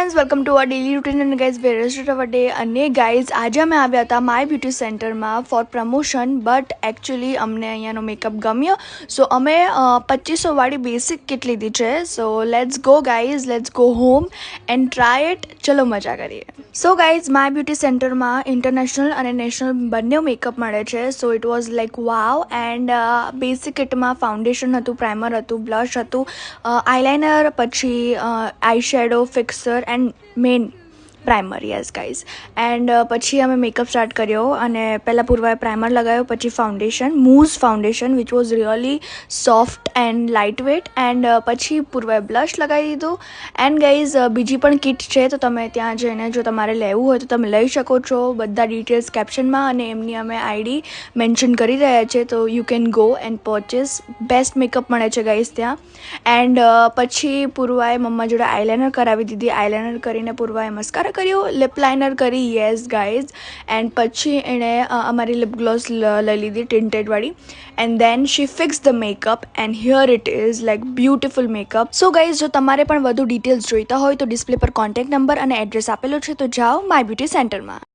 Friends, welcome to our daily routine and guys વેરેસ્ટ our day. અને guys આજે અમે આવ્યા હતા માય બ્યુટી સેન્ટરમાં ફોર પ્રમોશન, બટ એકચ્યુઅલી અમને અહીંયાનો મેકઅપ ગમ્યો, સો અમે 2500 વાળી બેસિક કિટ લીધી છે. So let's go guys, let's go home and try it. ચલો મજા કરીએ. સો ગાઈઝ, માય બ્યુટી સેન્ટરમાં ઇન્ટરનેશનલ અને નેશનલ બંને મેકઅપ મળે છે. So it was like wow. And basic કિટમાં ફાઉન્ડેશન હતું, પ્રાઇમર હતું, બ્લશ હતું, આઈલાઇનર, પછી eyeshadow, fixer and main primer. Yes guys. And પછી અમે મેકઅપ સ્ટાર્ટ કર્યો અને પહેલાં પૂર્વાએ પ્રાઇમર લગાવ્યો, પછી foundation, Mooz foundation which was really soft and light wet. And પછી પૂર્વાએ બ્લશ લગાવી દીધું. એન્ડ ગાઈઝ બીજી પણ કિટ છે, તો તમે ત્યાં જઈને જો તમારે લેવું હોય તો તમે લઈ શકો છો. બધા ડિટેલ્સ કેપ્શનમાં અને એમની અમે આઈડી મેન્શન કરી રહ્યા છે, તો you can go and purchase. Best makeup મળે છે ગાઈઝ ત્યાં. એન્ડ પછી પૂર્વાએ મમ્મા જોડે આઈલાઇનર કરાવી દીધી. આઈલાઇનર કરીને પૂર્વાએ મસ્કારા કર્યું, લિપ લાઇનર કરી. Yes guys. એન્ડ પછી એણે અમારી લિપ ગ્લોસ લઈ લીધી ટિન્ટેડવાળી. And then she fix the makeup and here it is like beautiful makeup. So guys, જો તમારે પણ વધુ ડિટેલ્સ જોઈતા હોય તો ડિસ્પ્લે પર કોન્ટેક્ટ નંબર અને એડ્રેસ આપેલો છે, તો જાઓ માય બ્યુટી સેન્ટરમાં.